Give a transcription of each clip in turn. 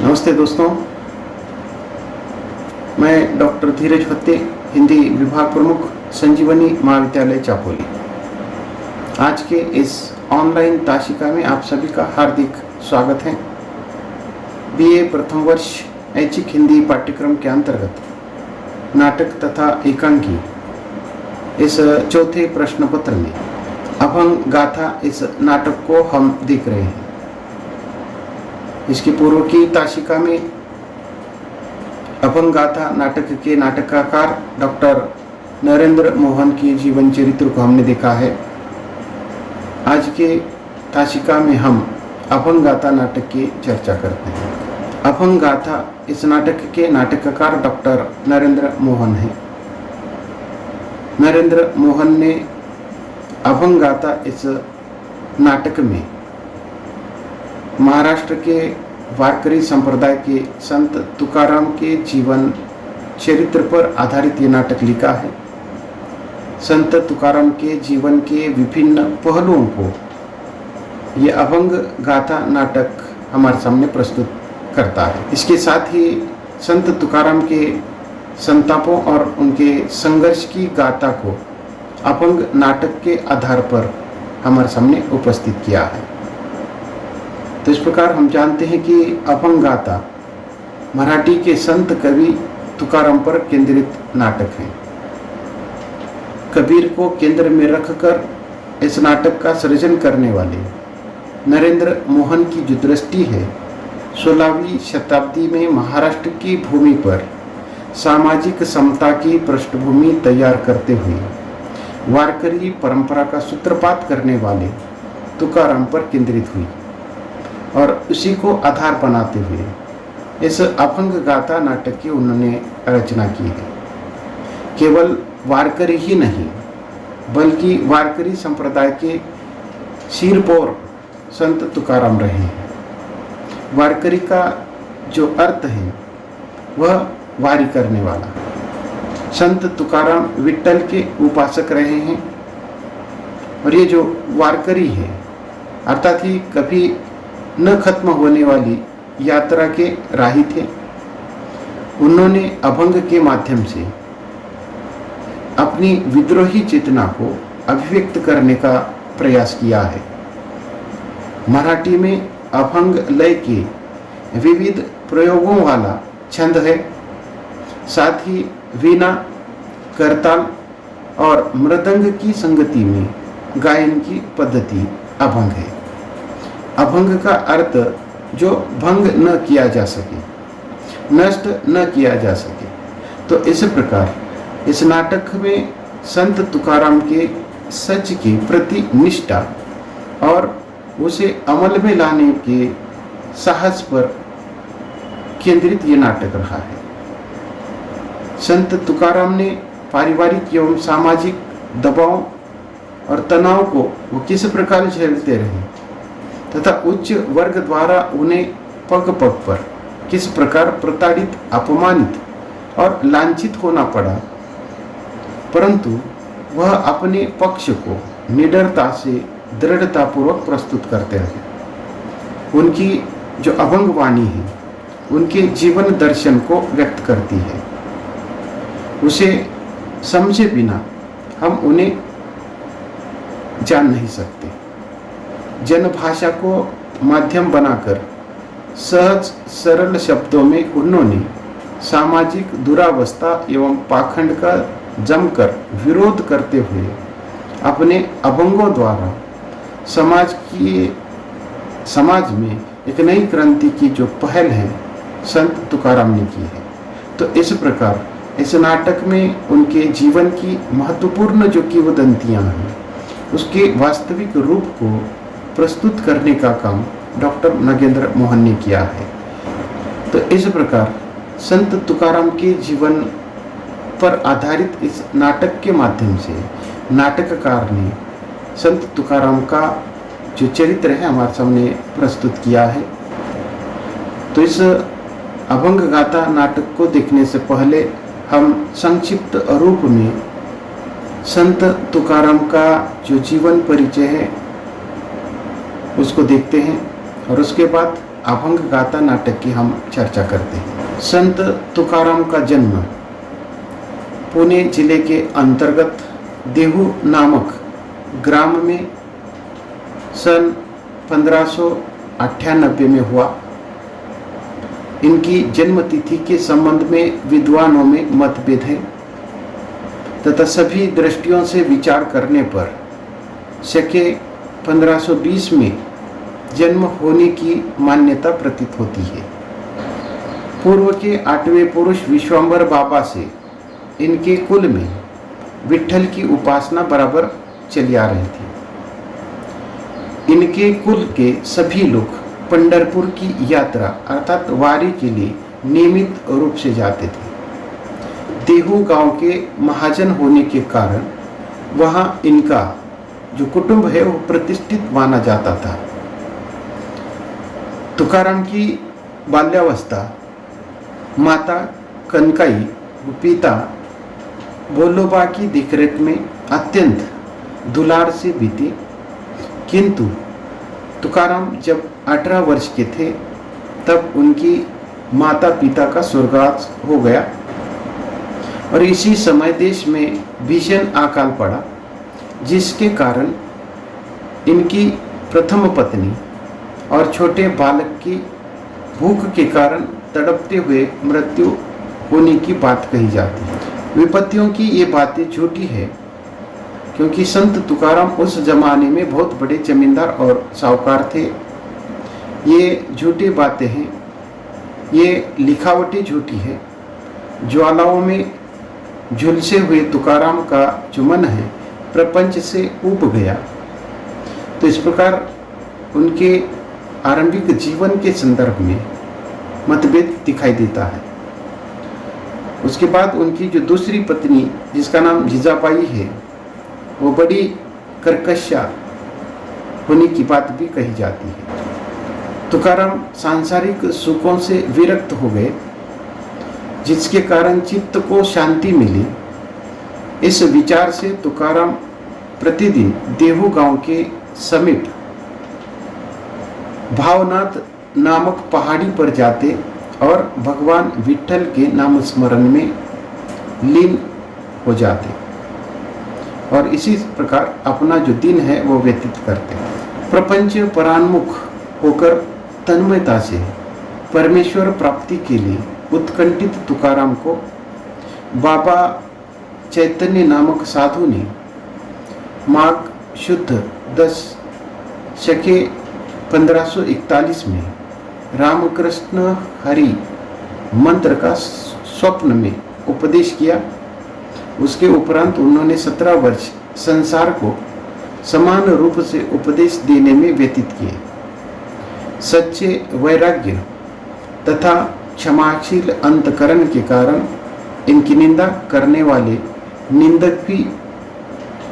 नमस्ते दोस्तों, मैं डॉक्टर धीरज फत्ते, हिंदी विभाग प्रमुख, संजीवनी महाविद्यालय चापोली। आज के इस ऑनलाइन ताशिका में आप सभी का हार्दिक स्वागत है। बीए प्रथम वर्ष ऐच्छिक हिंदी पाठ्यक्रम के अंतर्गत नाटक तथा एकांकी इस चौथे प्रश्न पत्र में अभंग गाथा इस नाटक को हम देख रहे हैं। इसके पूर्व की ताशिका में अभंग गाथा नाटक के नाटककार डॉक्टर नरेंद्र मोहन की जीवन चरित्र को हमने देखा है। आज के ताशिका में हम अभंग गाथा नाटक की चर्चा करते हैं। अभंग गाथा इस नाटक के नाटककार डॉक्टर नरेंद्र मोहन हैं। नरेंद्र मोहन ने अभंग गाथा इस नाटक में महाराष्ट्र के वारकरी संप्रदाय के संत तुकाराम के जीवन चरित्र पर आधारित ये नाटक लिखा है। संत तुकाराम के जीवन के विभिन्न पहलुओं को ये अभंग गाथा नाटक हमारे सामने प्रस्तुत करता है। इसके साथ ही संत तुकाराम के संतापों और उनके संघर्ष की गाथा को अभंग नाटक के आधार पर हमारे सामने उपस्थित किया है। तो इस प्रकार हम जानते हैं कि अभंग गाथा मराठी के संत कवि तुकाराम पर केंद्रित नाटक है। कबीर को केंद्र में रखकर इस नाटक का सृजन करने वाले नरेंद्र मोहन की जो दृष्टि है, 16वीं शताब्दी में महाराष्ट्र की भूमि पर सामाजिक समता की पृष्ठभूमि तैयार करते हुए वारकरी परंपरा का सूत्रपात करने वाले तुकाराम पर केंद्रित हुई और उसी को आधार बनाते हुए इस अभंग गाथा नाटक की उन्होंने रचना की है। केवल वारकरी ही नहीं बल्कि वारकरी संप्रदाय के सिरपोर संत तुकाराम रहे हैं। वारकरी का जो अर्थ है वह वारी करने वाला। संत तुकाराम विट्ठल के उपासक रहे हैं और ये जो वारकरी है अर्थात ही कभी न खत्म होने वाली यात्रा के राही थे। उन्होंने अभंग के माध्यम से अपनी विद्रोही चेतना को अभिव्यक्त करने का प्रयास किया है। मराठी में अभंग लय के विविध प्रयोगों वाला छंद है। साथ ही वीणा, करताल और मृदंग की संगति में गायन की पद्धति अभंग है। अभंग का अर्थ जो भंग न किया जा सके, नष्ट न किया जा सके। तो इस प्रकार इस नाटक में संत तुकाराम के सच के प्रति निष्ठा और उसे अमल में लाने के साहस पर केंद्रित ये नाटक रहा है। संत तुकाराम ने पारिवारिक एवं सामाजिक दबाव और तनाव को वो किस प्रकार झेलते रहे तथा उच्च वर्ग द्वारा उन्हें पग पग पर किस प्रकार प्रताड़ित, अपमानित और लांछित होना पड़ा, परंतु वह अपने पक्ष को निडरता से दृढ़तापूर्वक प्रस्तुत करते रहे। उनकी जो अभंग वाणी है उनके जीवन दर्शन को व्यक्त करती है। उसे समझे बिना हम उन्हें जान नहीं सकते। जनभाषा को माध्यम बनाकर सहज सरल शब्दों में उन्होंने सामाजिक दुरावस्था एवं पाखंड का जमकर विरोध करते हुए अपने अभंगों द्वारा समाज में एक नई क्रांति की जो पहल है संत तुकाराम ने की है। तो इस प्रकार इस नाटक में उनके जीवन की महत्वपूर्ण जो किंवदंतियां हैं उसके वास्तविक रूप को प्रस्तुत करने का काम डॉक्टर नरेंद्र मोहन ने किया है। तो इस प्रकार संत तुकाराम के जीवन पर आधारित इस नाटक के माध्यम से नाटककार ने संत तुकाराम का जो चरित्र है हमारे सामने प्रस्तुत किया है। तो इस अभंग गाथा नाटक को देखने से पहले हम संक्षिप्त रूप में संत तुकाराम का जो जीवन परिचय है उसको देखते हैं और उसके बाद अभंग गाथा नाटक की हम चर्चा करते हैं। संत तुकाराम का जन्म पुणे जिले के अंतर्गत देहू नामक ग्राम में सन 1598 में हुआ। इनकी जन्म तिथि के संबंध में विद्वानों में मतभेद है तथा सभी दृष्टियों से विचार करने पर शके 1520 में जन्म होने की मान्यता प्रतीत होती है। पूर्व के 8वें पुरुष विश्वंभर बाबा से इनके कुल में विट्ठल की उपासना बराबर चली आ रही थी। इनके कुल के सभी लोग पंढरपुर की यात्रा अर्थात वारी के लिए नियमित रूप से जाते थे। देहू गांव के महाजन होने के कारण वहां इनका जो कुटुंब है वो प्रतिष्ठित माना जाता था। तुकाराम की बाल्यावस्था माता कनकाई व पिता बोलोबा की देखरेख में अत्यंत दुलार से बीती, किंतु तुकाराम जब 18 वर्ष के थे तब उनकी माता पिता का स्वर्गवास हो गया और इसी समय देश में भीषण अकाल पड़ा, जिसके कारण इनकी प्रथम पत्नी और छोटे बालक की भूख के कारण तड़पते हुए मृत्यु होने की बात कही जाती है। विपत्तियों की ये बातें झूठी है, क्योंकि संत तुकाराम उस जमाने में बहुत बड़े जमींदार और साहूकार थे। ये झूठी बातें हैं, ये लिखावटी झूठी है। ज्वालाओं में झुलसे हुए तुकाराम का जो मन है प्रपंच से ऊब गया। तो इस प्रकार उनके आरंभिक जीवन के संदर्भ में मतभेद दिखाई देता है। उसके बाद उनकी जो दूसरी पत्नी जिसका नाम जीजाबाई है वो बड़ी कर्कशा होने की बात भी कही जाती है। तुकाराम सांसारिक सुखों से विरक्त हो गए, जिसके कारण चित्त को शांति मिली। इस विचार से तुकाराम प्रतिदिन देहू गांव के समीप भावनाथ नामक पहाड़ी पर जाते और भगवान विट्ठल के नाम स्मरण में लीन हो जाते और इसी प्रकार अपना जो दिन है वो व्यतीत करते। प्रपंच परान्मुख होकर तन्मयता से परमेश्वर प्राप्ति के लिए उत्कंठित तुकाराम को बाबा चैतन्य नामक साधु ने माघ शुद्ध 10 शके 1541 में रामकृष्ण हरि मंत्र का स्वप्न में उपदेश किया। उसके उपरांत उन्होंने 17 वर्ष संसार को समान रूप से उपदेश देने में व्यतीत किए। सच्चे वैराग्य तथा क्षमाशील अंतकरण के कारण इनकी निंदा करने वाले निंदक भी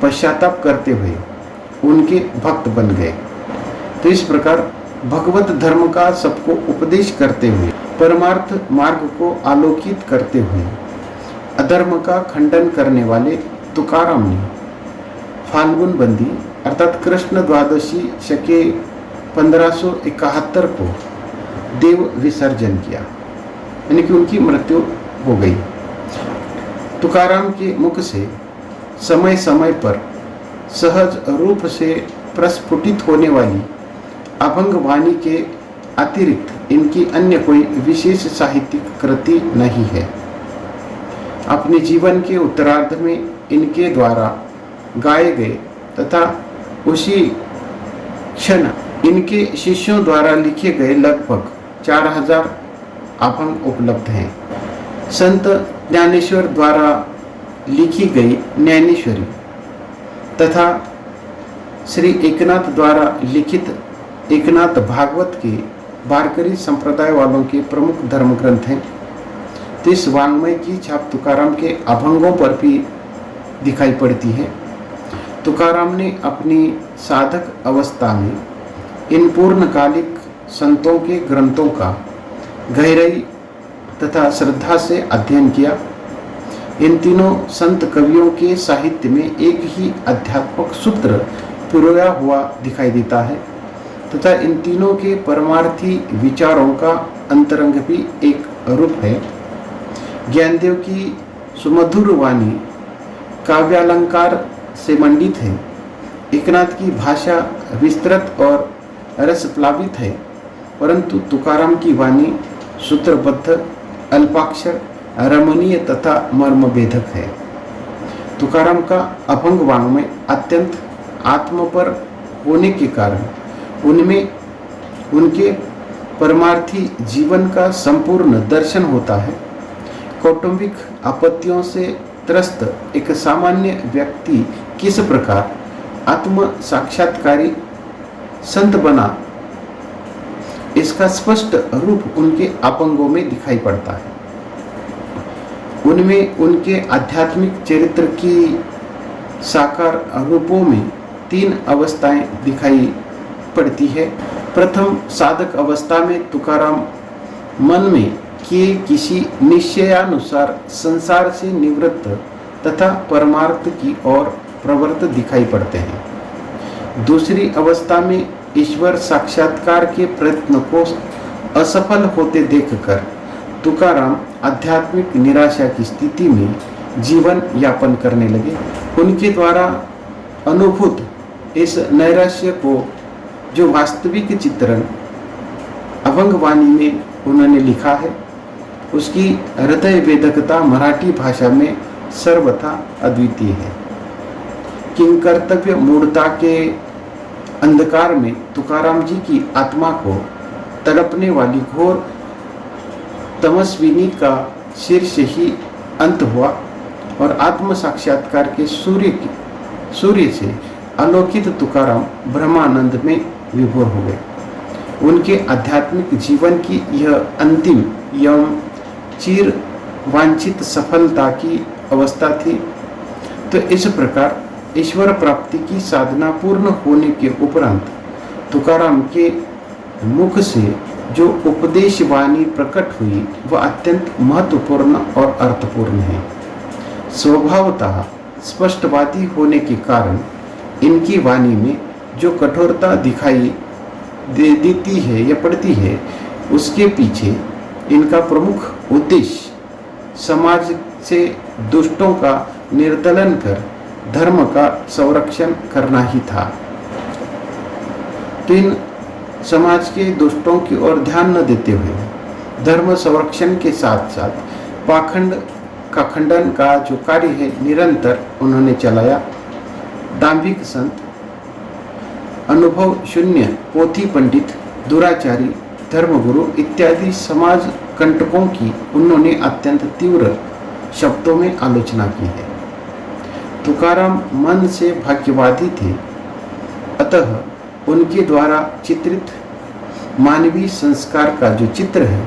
पश्चाताप करते हुए उनके भक्त बन गए। तो इस प्रकार भगवत धर्म का सबको उपदेश करते हुए परमार्थ मार्ग को आलोकित करते हुए अधर्म का खंडन करने वाले तुकाराम ने फाल्गुन बंदी अर्थात कृष्ण द्वादशी शके 1571 को देव विसर्जन किया, यानी कि उनकी मृत्यु हो गई। तुकाराम के मुख से समय समय पर सहज रूप से प्रस्फुटित होने वाली अभंग वाणी के अतिरिक्त इनकी अन्य कोई विशेष साहित्यिक कृति नहीं है। अपने जीवन के उत्तरार्ध में इनके द्वारा गाए गए तथा उसी क्षण इनके शिष्यों द्वारा लिखे गए लगभग 4000 अभंग उपलब्ध हैं। संत ज्ञानेश्वर द्वारा लिखी गई ज्ञानेश्वरी तथा श्री एकनाथ द्वारा लिखित एकनाथ भागवत के वारकरी संप्रदाय वालों के प्रमुख धर्म ग्रंथ हैं। तो इस वाङ्मय की छाप तुकाराम के अभंगों पर भी दिखाई पड़ती है। तुकाराम ने अपनी साधक अवस्था में इन पूर्णकालिक संतों के ग्रंथों का गहराई तथा श्रद्धा से अध्ययन किया। इन तीनों संत कवियों के साहित्य में एक ही आध्यात्मक सूत्र पिरोया हुआ दिखाई देता है तथा इन तीनों के परमार्थी विचारों का अंतरंग भी एक रूप है। ज्ञानदेव की सुमधुर वाणी काव्यालंकार से मंडित है। एकनाथ की भाषा विस्तृत और रस प्लावित है, परंतु तुकाराम की वाणी सूत्रबद्ध, अल्पाक्षर, रमणीय तथा मर्मभेदक है। तुकाराम का अभंग वाङ्मय अत्यंत आत्मपर होने के कारण उनमें उनके परमार्थी जीवन का संपूर्ण दर्शन होता है। कौटुंबिक आपत्तियों से त्रस्त एक सामान्य व्यक्ति किस प्रकार आत्म साक्षात्कारी संत बना, इसका स्पष्ट रूप उनके अभंगों में दिखाई पड़ता है। उनमें उनके आध्यात्मिक चरित्र की साकार रूपों में 3 अवस्थाएं दिखाई पड़ती है। प्रथम साधक अवस्था में तुकाराम मन में किए किसी निश्चयानुसार संसार से निवृत्त तथा परमार्थ की ओर प्रवृत्त दिखाई पड़ते हैं। दूसरी अवस्था में ईश्वर साक्षात्कार के प्रयत्न को असफल होते देखकर तुकाराम आध्यात्मिक निराशा की स्थिति में जीवन यापन करने लगे। उनके द्वारा अनुभूत इस नैराश्य को जो वास्तविक चित्रण अभंगवाणी में उन्होंने लिखा है, उसकी हृदय वेदकता मराठी भाषा में सर्वथा अद्वितीय है। किंकर्तव्य मूढ़ता के अंधकार में तुकाराम जी की आत्मा को तड़पने वाली घोर तमस्विनी का शीर्ष ही अंत हुआ और आत्म साक्षात्कार के सूर्य से आलोकित तुकाराम ब्रह्मानंद में विभोर हो गए। उनके आध्यात्मिक जीवन की यह अंतिम एवं चिर वांछित सफलता की अवस्था थी। तो इस प्रकार ईश्वर प्राप्ति की साधना पूर्ण होने के उपरांत तुकाराम के मुख से जो उपदेश वाणी प्रकट हुई वह अत्यंत महत्वपूर्ण और अर्थपूर्ण है। स्वभावतः स्पष्टवादी होने के कारण इनकी वाणी में जो कठोरता दिखाई देती है या पड़ती है, उसके पीछे इनका प्रमुख उद्देश्य समाज से दुष्टों का निर्दलन कर धर्म का संरक्षण करना ही था। तो इन समाज के दुष्टों की ओर ध्यान न देते हुए धर्म संरक्षण के साथ साथ पाखंड का खंडन का जो कार्य है निरंतर उन्होंने चलाया। दाम्भिक संत, अनुभव शून्य पोथी पंडित, दुराचारी, धर्मगुरु इत्यादि समाज कंटकों की उन्होंने अत्यंत तीव्र शब्दों में आलोचना की है। तुकाराम मन से भाग्यवादी थे, अतः उनके द्वारा चित्रित मानवीय संस्कार का जो चित्र है,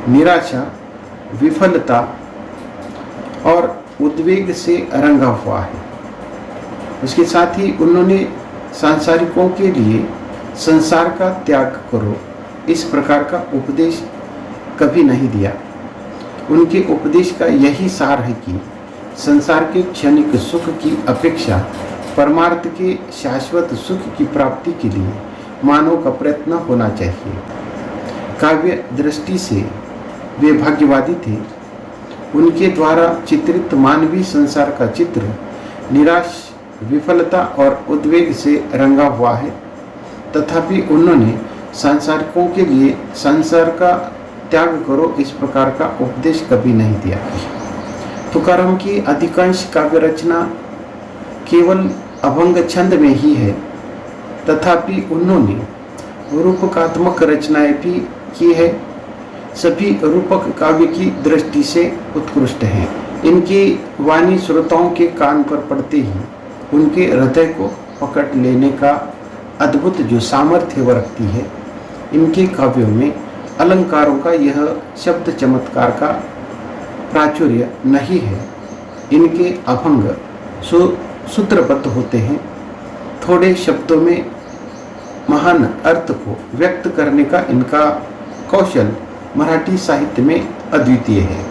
निराशा, विफलता और उद्वेग से रंगा हुआ है। उसके साथ ही उन्होंने सांसारिकों के लिए संसार का त्याग करो इस प्रकार का उपदेश कभी नहीं दिया। उनके उपदेश का यही सार है कि संसार के क्षणिक सुख की अपेक्षा परमार्थ के शाश्वत सुख की प्राप्ति के लिए मानव का प्रयत्न होना चाहिए। काव्य दृष्टि से वे भाग्यवादी थे। उनके द्वारा चित्रित मानवीय संसार का चित्र निराश, विफलता और उद्वेग से रंगा हुआ है, तथापि उन्होंने सांसारिकों के लिए संसार का त्याग करो इस प्रकार का उपदेश कभी नहीं दिया। तुकाराम की अधिकांश काव्य रचना केवल अभंग छंद में ही है, तथापि उन्होंने रूपकात्मक रचनाएं भी की है। सभी रूपक काव्य की दृष्टि से उत्कृष्ट हैं। इनकी वाणी श्रोताओं के कान पर पड़ते ही उनके हृदय को पकड़ लेने का अद्भुत जो सामर्थ्य वह रखती है। इनके काव्यों में अलंकारों का यह शब्द चमत्कार का प्राचुर्य नहीं है। इनके अभंग सूत्रबद्ध होते हैं। थोड़े शब्दों में महान अर्थ को व्यक्त करने का इनका कौशल मराठी साहित्य में अद्वितीय है।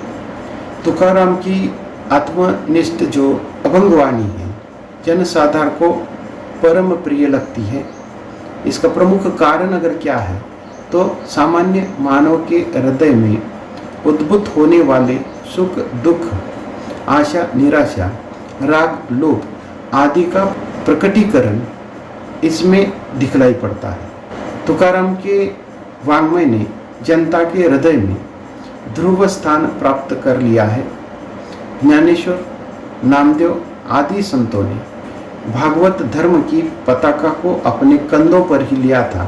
तुकाराम की आत्मनिष्ठ जो अभंगवाणी है जनसाधारण को परम प्रिय लगती है। इसका प्रमुख कारण अगर क्या है तो सामान्य मानव के हृदय में उद्भूत होने वाले सुख दुख, आशा निराशा, राग लोभ आदि का प्रकटीकरण इसमें दिखलाई पड़ता है। तुकाराम के वाङ्मय ने जनता के हृदय में ध्रुव स्थान प्राप्त कर लिया है। ज्ञानेश्वर, नामदेव आदि संतों ने भागवत धर्म की पताका को अपने कंधों पर ही लिया था,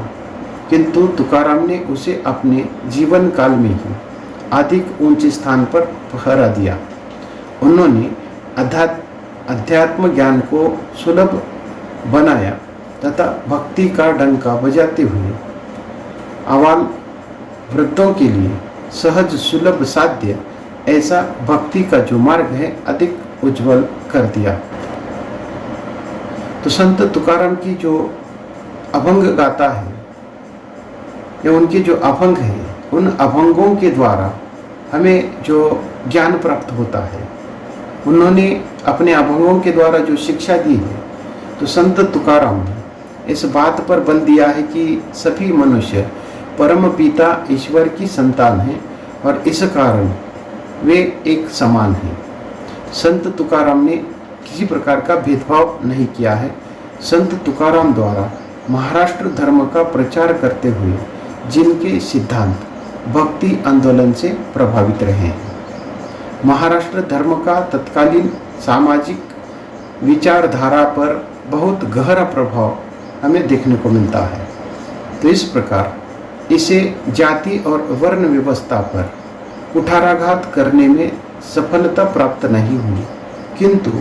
किंतु तुकाराम ने उसे अपने जीवन काल में ही अधिक ऊंचे स्थान पर फहरा दिया। उन्होंने अध्यात्म ज्ञान को सुलभ बनाया तथा भक्ति का डंका बजाते हुए आवाल वृद्धों के लिए सहज सुलभ साध्य ऐसा भक्ति का जो मार्ग है अधिक उज्जवल कर दिया। तो संत तुकाराम की जो अभंग गाथा है या उनके जो अभंग है, उन अभंगों के द्वारा हमें जो ज्ञान प्राप्त होता है, उन्होंने अपने अभंगों के द्वारा जो शिक्षा दी है, तो संत तुकाराम ने इस बात पर बल दिया है कि सभी मनुष्य परम पिता ईश्वर की संतान हैं और इस कारण वे एक समान हैं। संत तुकाराम ने किसी प्रकार का भेदभाव नहीं किया है। संत तुकाराम द्वारा महाराष्ट्र धर्म का प्रचार करते हुए जिनके सिद्धांत भक्ति आंदोलन से प्रभावित रहे हैं, महाराष्ट्र धर्म का तत्कालीन सामाजिक विचारधारा पर बहुत गहरा प्रभाव हमें देखने को मिलता है। तो इस प्रकार इसे जाति और वर्ण व्यवस्था पर कुठाराघात करने में सफलता प्राप्त नहीं हुई, किंतु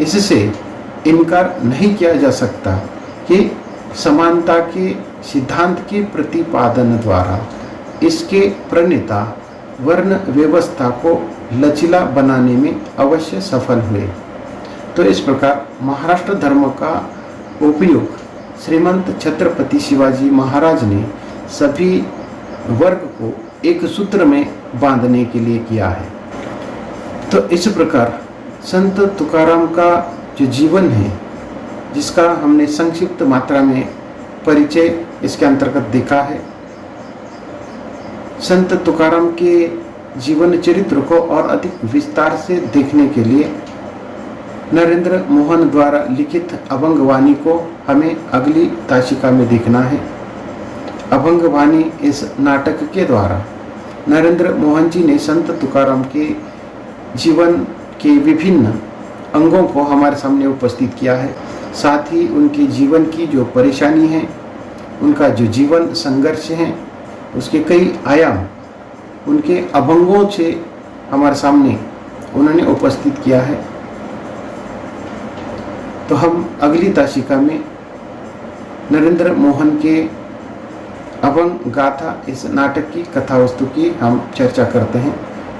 इससे इनकार नहीं किया जा सकता कि समानता के सिद्धांत के प्रतिपादन द्वारा इसके प्रणेता वर्ण व्यवस्था को लचीला बनाने में अवश्य सफल हुए। तो इस प्रकार महाराष्ट्र धर्म का उपयोग श्रीमंत छत्रपति शिवाजी महाराज ने सभी वर्ग को एक सूत्र में बांधने के लिए किया है। तो इस प्रकार संत तुकाराम का जो जीवन है, जिसका हमने संक्षिप्त मात्रा में परिचय इसके अंतर्गत देखा है, संत तुकाराम के जीवन चरित्र को और अधिक विस्तार से देखने के लिए नरेंद्र मोहन द्वारा लिखित अभंगवाणी को हमें अगली ताशिका में देखना है। अभंगवाणी इस नाटक के द्वारा नरेंद्र मोहन जी ने संत तुकाराम के जीवन के विभिन्न अंगों को हमारे सामने उपस्थित किया है। साथ ही उनके जीवन की जो परेशानी है, उनका जो जीवन संघर्ष है, उसके कई आयाम उनके अभंगों से हमारे सामने उन्होंने उपस्थित किया है। तो हम अगली ताशिका में नरेंद्र मोहन के अभंग गाथा इस नाटक की कथा वस्तु की हम चर्चा करते हैं।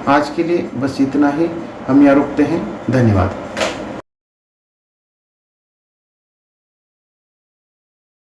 आज के लिए बस इतना ही, हम यहाँ रुकते हैं। धन्यवाद।